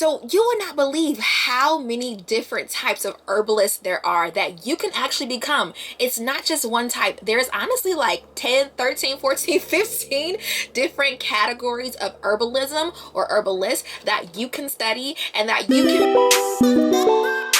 So you would not believe how many different types of herbalists there are that you can actually become. It's not just one type. There's honestly like 10, 13, 14, 15 different categories of herbalism or herbalist that you can study and that you can...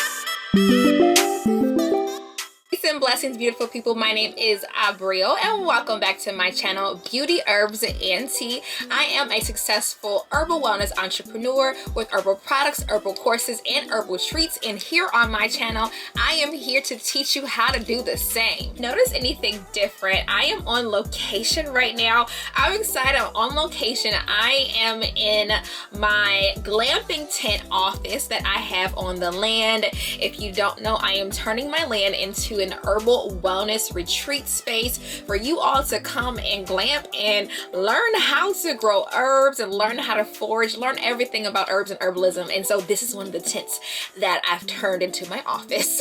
Peace and blessings, beautiful people. My name is Abril and welcome back to my channel, Beauty, Herbs, and Tea. I am a successful herbal wellness entrepreneur with herbal products, herbal courses, and herbal treats. And here on my channel, I am here to teach you how to do the same. Notice anything different? I am on location right now. I'm excited. I'm on location. I am in my glamping tent office that I have on the land. If you don't know, I am turning my land into an herbal wellness retreat space for you all to come and glamp and learn how to grow herbs and learn how to forage, learn everything about herbs and herbalism. And so this is one of the tents that I've turned into my office.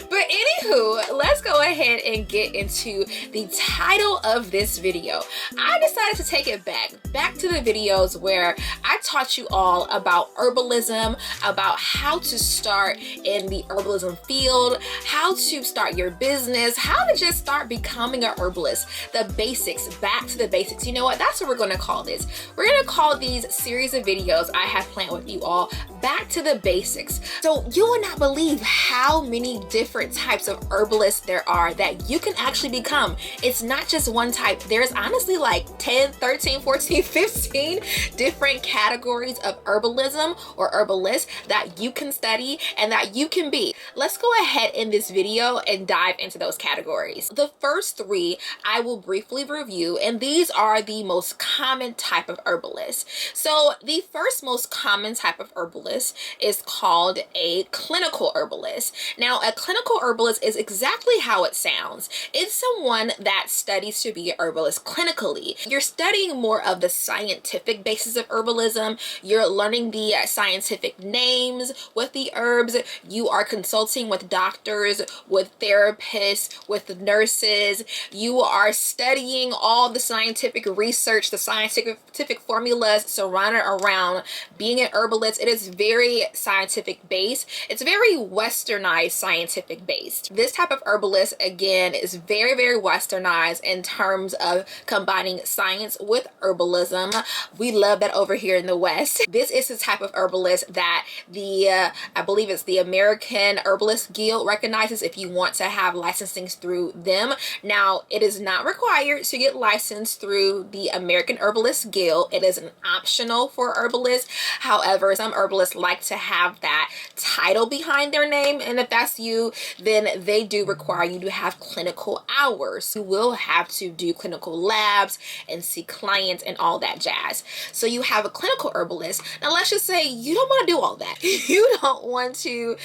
But anywho, let's go ahead and get into the title of this video. I decided to take it back to the videos where I taught you all about herbalism, about how to start in the herbalism field, how to start your business, how to just start becoming an herbalist, the basics, back to the basics. You know what? That's what we're going to call this. We're going to call these series of videos I have planned with you all back to the basics. So you would not believe how many different types of herbalists there are that you can actually become. It's not just one type. There's honestly like 10, 13, 14, 15 different categories of herbalism or herbalist that you can study and that you can be. Let's go ahead in this video and dive into those categories. The first three I will briefly review, and these are the most common type of herbalist. So the first most common type of herbalist is called a clinical herbalist. Now, a clinical herbalist is exactly how it sounds. It's someone that studies to be an herbalist clinically. You're studying more of the scientific basis of herbalism. You're learning the scientific names with the herbs. You are consulting with doctors, with therapists, with nurses. You are studying all the scientific research, the scientific formulas surrounded around being an herbalist. It is very scientific based. It's very westernized scientific based. This type of herbalist, again, is very, very westernized in terms of combining science with herbalism. We love that over here in the West. This is the type of herbalist that I believe it's the American Herbalist Guild recognizes if you want to have licensing through them. Now, it is not required to get licensed through the American Herbalist Guild. It is an optional for herbalists. However, some herbalists like to have that title behind their name, and if that's you, then they do require you to have clinical hours. You will have to do clinical labs and see clients and all that jazz. So you have a clinical herbalist. Now let's just say you don't want to do all that. You don't want to,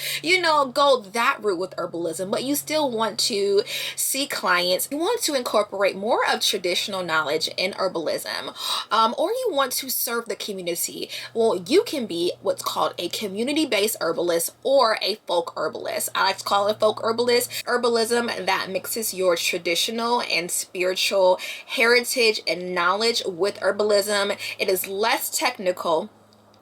go that route with herbalism, but you still want to see clients. You want to incorporate more of traditional knowledge in herbalism, or you want to serve the community. Well, you can be what's called a community-based herbalist or a folk herbalist. I like to call it folk herbalist. Herbalism that mixes your traditional and spiritual heritage and knowledge with herbalism. It is less technical.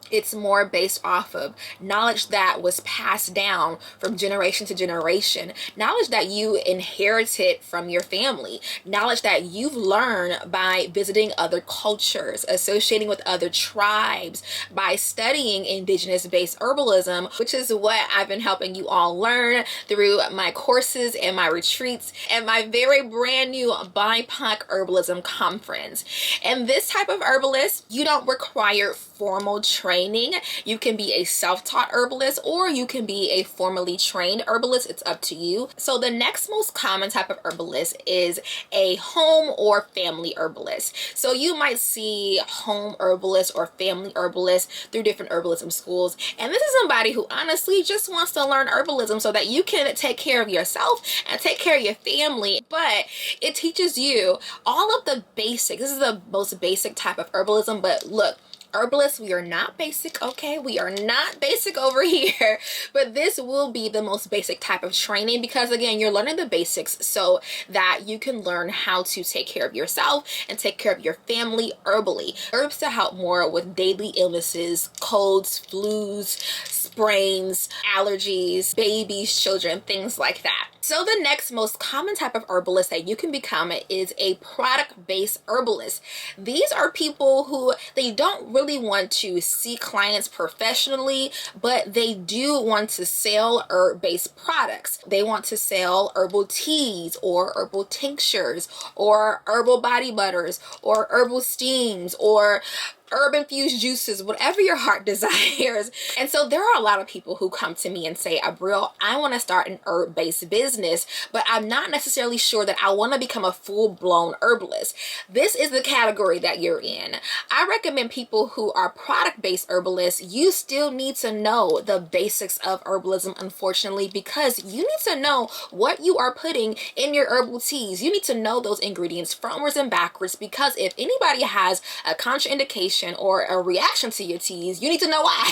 It's more based off of knowledge that was passed down from generation to generation, knowledge that you inherited from your family, knowledge that you've learned by visiting other cultures, associating with other tribes, by studying Indigenous-based herbalism, which is what I've been helping you all learn through my courses and my retreats and my very brand new BIPOC Herbalism conference. And this type of herbalist, you don't require formal training. You can be a self-taught herbalist or you can be a formally trained herbalist. It's up to you. So the next most common type of herbalist is a home or family herbalist. So you might see home herbalist or family herbalist through different herbalism schools. And this is somebody who honestly just wants to learn herbalism so that you can take care of yourself and take care of your family. But it teaches you all of the basics. This is the most basic type of herbalism. But look, Herbalists, we are not basic, okay? We are not basic over here, but this will be the most basic type of training because, again, you're learning the basics so that you can learn how to take care of yourself and take care of your family herbally. Herbs to help more with daily illnesses, colds, flus, sprains, allergies, babies, children, things like that. So the next most common type of herbalist that you can become is a product-based herbalist. These are people who they don't really want to see clients professionally, but they do want to sell herb-based products. They want to sell herbal teas or herbal tinctures or herbal body butters or herbal steams or herb infused juices, whatever your heart desires. And so there are a lot of people who come to me and say, Abril, I want to start an herb-based business, but I'm not necessarily sure that I want to become a full-blown herbalist. This is the category that you're in. I recommend people who are product-based herbalists. You still need to know the basics of herbalism, unfortunately, because you need to know what you are putting in your herbal teas. You need to know those ingredients frontwards and backwards, because if anybody has a contraindication or a reaction to your teas, you need to know why.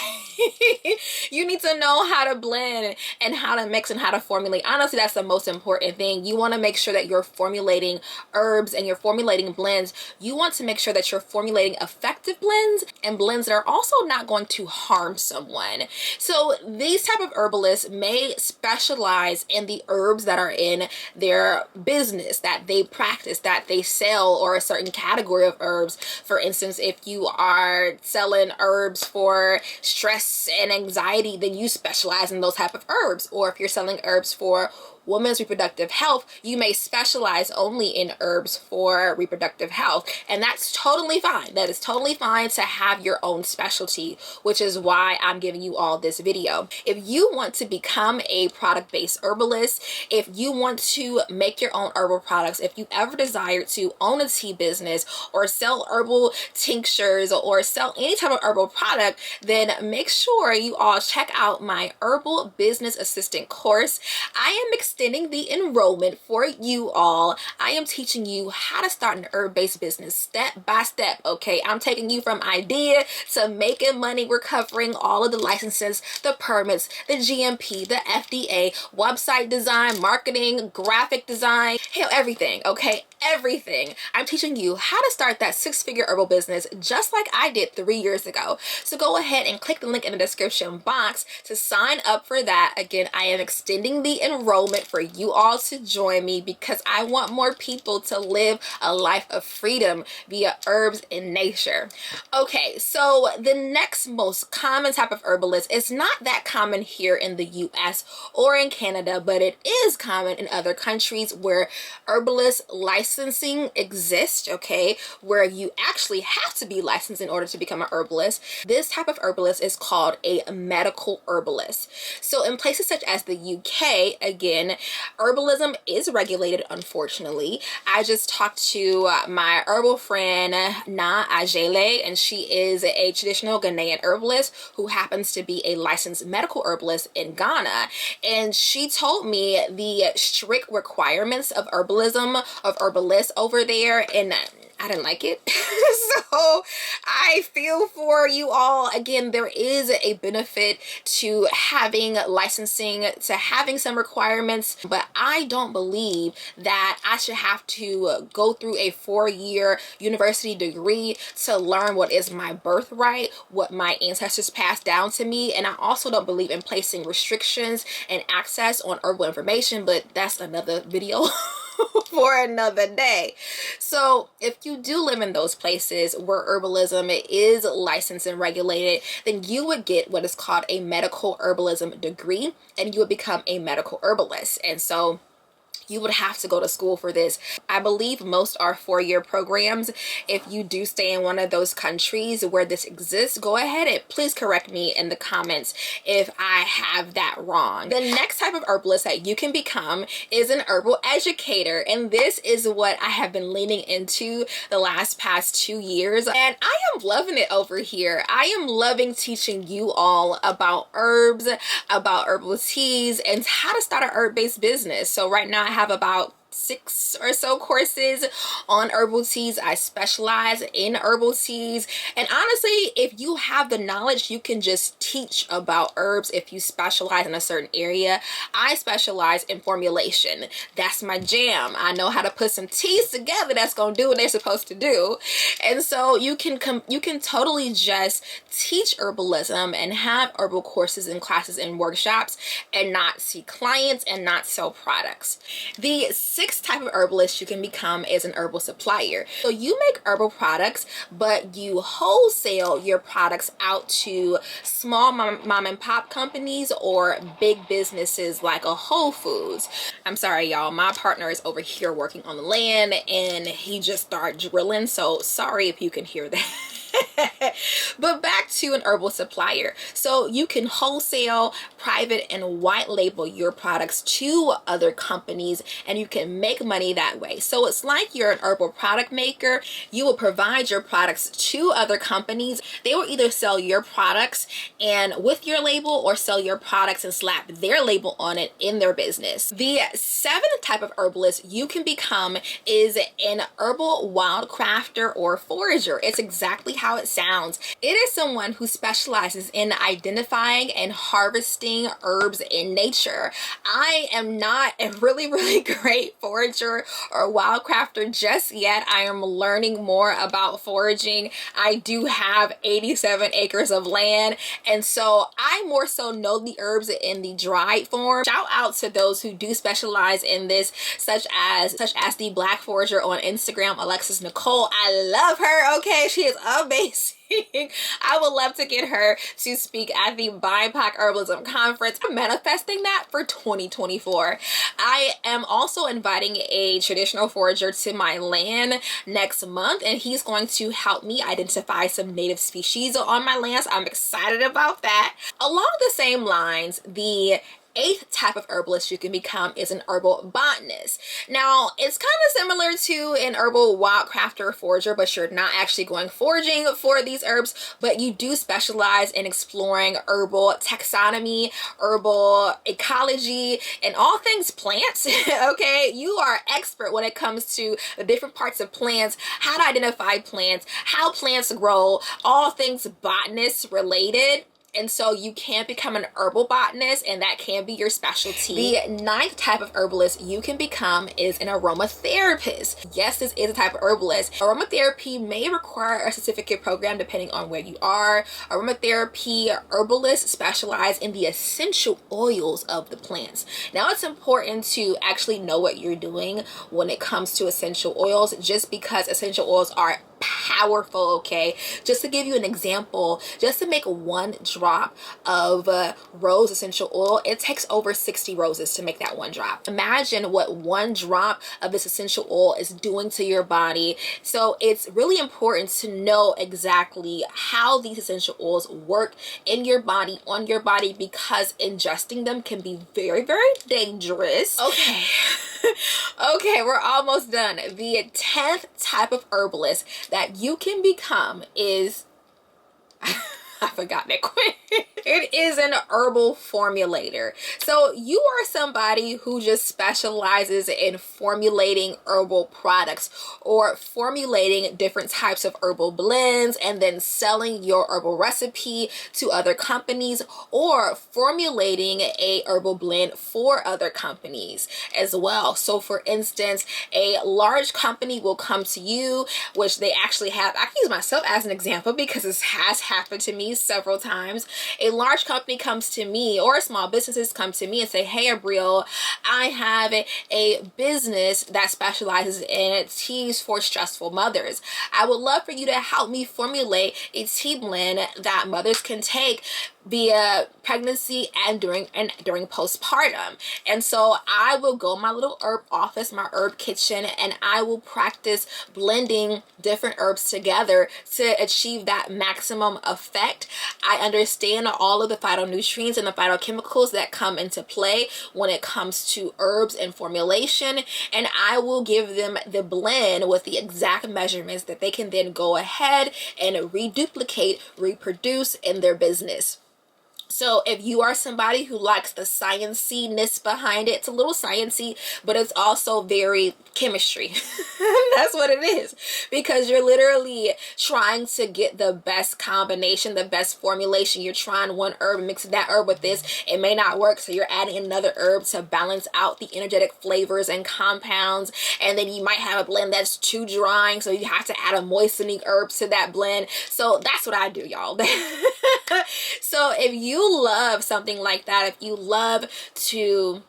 You need to know how to blend and how to mix and how to formulate. Honestly, that's the most important thing. You want to make sure that you're formulating herbs and you're formulating blends. You want to make sure that you're formulating effective blends and blends that are also not going to harm someone. So these type of herbalists may specialize in the herbs that are in their business, that they practice, that they sell, or a certain category of herbs. For instance, if you are selling herbs for stress and anxiety, then you specialize in those type of herbs. Or if you're selling herbs for women's reproductive health, you may specialize only in herbs for reproductive health, and that's totally fine. That is totally fine to have your own specialty, which is why I'm giving you all this video. If you want to become a product-based herbalist, if you want to make your own herbal products, if you ever desire to own a tea business or sell herbal tinctures or sell any type of herbal product, then make sure you all check out my Herbal Business Assistant course. I am extending the enrollment for you all. I am teaching you how to start an herb-based business step by step, okay? I'm taking you from idea to making money. We're covering all of the licenses, the permits, the GMP, the FDA, website design, marketing, graphic design, hell, everything, okay? Everything. I'm teaching you how to start that six-figure herbal business just like I did 3 years ago. So go ahead and click the link in the description box to sign up for that. Again, I am extending the enrollment for you all to join me because I want more people to live a life of freedom via herbs in nature. Okay, so the next most common type of herbalist is not that common here in the US or in Canada, but it is common in other countries where herbalist licensing exists, okay, where you actually have to be licensed in order to become an herbalist. This type of herbalist is called a medical herbalist. So in places such as the UK, again, herbalism is regulated, unfortunately. I just talked to my herbal friend Na Ajele, and she is a traditional Ghanaian herbalist who happens to be a licensed medical herbalist in Ghana, and she told me the strict requirements of herbalism, of herbalists over there, and I didn't like it. So I feel for you all. Again, there is a benefit to having licensing, to having some requirements, but I don't believe that I should have to go through a 4-year university degree to learn what is my birthright, what my ancestors passed down to me. And I also don't believe in placing restrictions and access on herbal information, but that's another video. For another day. So if you do live in those places where herbalism is licensed and regulated, then you would get what is called a medical herbalism degree, and you would become a medical herbalist. And so you would have to go to school for this. I believe most are 4-year programs. If you do stay in one of those countries where this exists, go ahead and please correct me in the comments if I have that wrong. The next type of herbalist that you can become is an herbal educator, and this is what I have been leaning into the past 2 years, and I am loving it over here. I am loving teaching you all about herbs, about herbal teas, and how to start an herb-based business. So right now I have about 6 or so courses on herbal teas. I specialize in herbal teas, and honestly, if you have the knowledge, you can just teach about herbs if you specialize in a certain area. I specialize in formulation. That's my jam. I know how to put some teas together that's gonna do what they're supposed to do. And so you can totally just teach herbalism and have herbal courses and classes and workshops and not see clients and not sell products. The 6th type of herbalist you can become is an herbal supplier. So you make herbal products, but you wholesale your products out to small mom and pop companies or big businesses like a Whole Foods. I'm sorry, y'all, my partner is over here working on the land and he just started drilling, so sorry if you can hear that. But back to an herbal supplier. So you can wholesale, private, and white label your products to other companies, and you can make money that way. So it's like you're an herbal product maker. You will provide your products to other companies. They will either sell your products and with your label, or sell your products and slap their label on it in their business. The 7th type of herbalist you can become is an herbal wildcrafter or forager. It's exactly how it sounds. It is someone who specializes in identifying and harvesting herbs in nature. I am not a really great forager or wildcrafter just yet. I am learning more about foraging. I do have 87 acres of land, and so I more so know the herbs in the dried form. Shout out to those who do specialize in this, such as the Black Forager on Instagram, Alexis Nicole. I love her. Okay, she is amazing. I would love to get her to speak at the BIPOC Herbalism Conference. I'm manifesting that for 2024. I am also inviting a traditional forager to my land next month, and he's going to help me identify some native species on my land. So I'm excited about that. Along the same lines, the 8th type of herbalist you can become is an herbal botanist. Now, it's kind of similar to an herbal wildcrafter or forager, but you're not actually going foraging for these herbs, but you do specialize in exploring herbal taxonomy, herbal ecology, and all things plants. Okay, you are expert when it comes to the different parts of plants, how to identify plants, how plants grow, all things botanist related. And so you can become an herbal botanist, and that can be your specialty. The 9th type of herbalist you can become is an aroma therapist. Yes, this is a type of herbalist. Aromatherapy may require a certificate program depending on where you are. Aromatherapy herbalists specialize in the essential oils of the plants. Now, it's important to actually know what you're doing when it comes to essential oils, just because essential oils are powerful. Okay, just to give you an example, just to make one drop of rose essential oil, it takes over 60 roses to make that one drop. Imagine what one drop of this essential oil is doing to your body. So it's really important to know exactly how these essential oils work in your body, on your body, because ingesting them can be very dangerous. Okay. Okay, we're almost done. The 10th type of herbalist that you can become is I forgot that quick. It is an herbal formulator. So you are somebody who just specializes in formulating herbal products, or formulating different types of herbal blends and then selling your herbal recipe to other companies, or formulating a herbal blend for other companies as well. So for instance, a large company will come to you, which they actually have. I can use myself as an example because this has happened to me several times. A large company comes to me, or small businesses come to me and say, hey, Abriel, I have a business that specializes in teas for stressful mothers. I would love for you to help me formulate a tea blend that mothers can take via pregnancy and during postpartum. And so I will go in my little herb office, my herb kitchen, and I will practice blending different herbs together to achieve that maximum effect. I understand all of the phytonutrients and the phytochemicals that come into play when it comes to herbs and formulation, and I will give them the blend with the exact measurements that they can then go ahead and reduplicate, reproduce in their business. So if you are somebody who likes the science-ness behind it, it's a little sciencey, but it's also very chemistry. That's what it is, because you're literally trying to get the best combination, the best formulation. You're trying one herb, mixing that herb with this. It may not work, so you're adding another herb to balance out the energetic flavors and compounds. And then you might have a blend that's too drying, so you have to add a moistening herb to that blend. So that's what I do, y'all. So if you love something like that, if you love to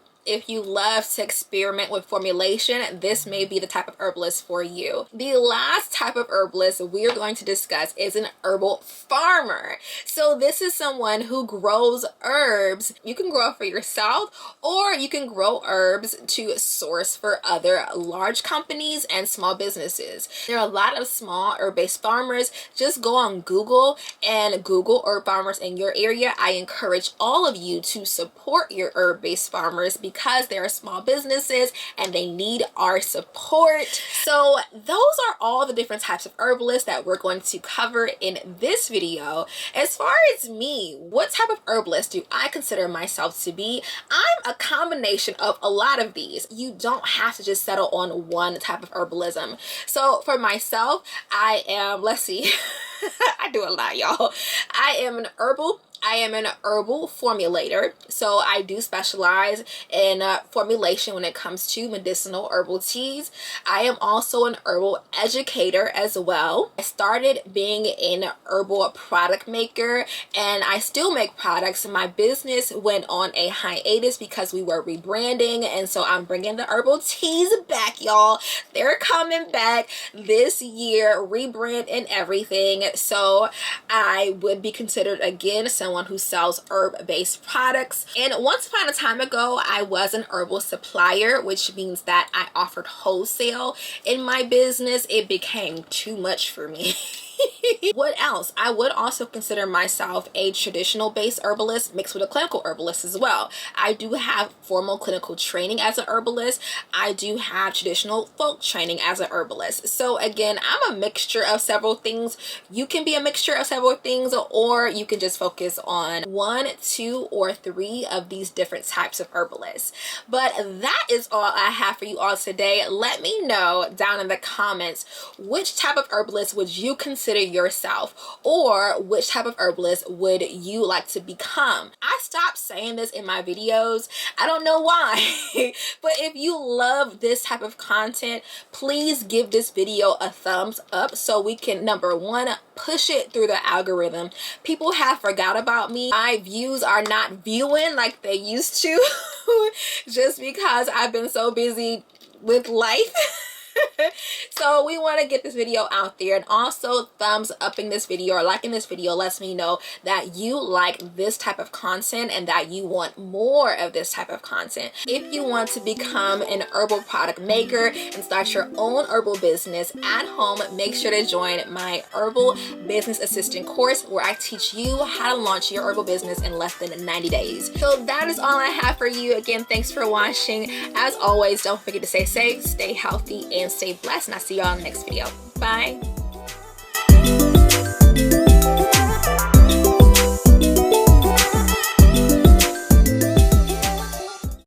experiment with formulation, this may be the type of herbalist for you. The last type of herbalist we're going to discuss is an herbal farmer. So this is someone who grows herbs. You can grow for yourself, or you can grow herbs to source for other large companies and small businesses. There are a lot of small herb-based farmers. Just go on Google and Google herb farmers in your area. I encourage all of you to support your herb-based farmers because they're small businesses and they need our support. So those are all the different types of herbalists that we're going to cover in this video. As far as me, what type of herbalist do I consider myself to be? I'm a combination of a lot of these. You don't have to just settle on one type of herbalism. So for myself, I am, let's see, I do a lot, y'all. I am an herbal formulator. So I do specialize in formulation when it comes to medicinal herbal teas. I am also an herbal educator as well. I started being an herbal product maker, and I still make products. My business went on a hiatus because we were rebranding, and so I'm bringing the herbal teas back, y'all. They're coming back this year, rebrand and everything. So I would be considered again someone who sells herb-based products. And once upon a time ago, I was an herbal supplier, which means that I offered wholesale in my business. It became too much for me. What else? I would also consider myself a traditional based herbalist mixed with a clinical herbalist as well. I do have formal clinical training as an herbalist. I do have traditional folk training as an herbalist. So again, I'm a mixture of several things. You can be a mixture of several things, or you can just focus on 1, 2, or 3 of these different types of herbalists. But that is all I have for you all today. Let me know down in the comments, which type of herbalist would you consider yourself, or which type of herbalist would you like to become? I stopped saying this in my videos. I don't know why, but if you love this type of content, please give this video a thumbs up so we can, number 1, push it through the algorithm. People have forgot about me. My views are not viewing like they used to just because I've been so busy with life. So we want to get this video out there, and also thumbs upping this video or liking this video lets me know that you like this type of content and that you want more of this type of content. If you want to become an herbal product maker and start your own herbal business at home, make sure to join my Herbal Business Assistant course, where I teach you how to launch your herbal business in less than 90 days. So that is all I have for you. Again, thanks for watching. As always, don't forget to stay safe, stay healthy, and stay blessed, and I'll see you all in the next video. Bye.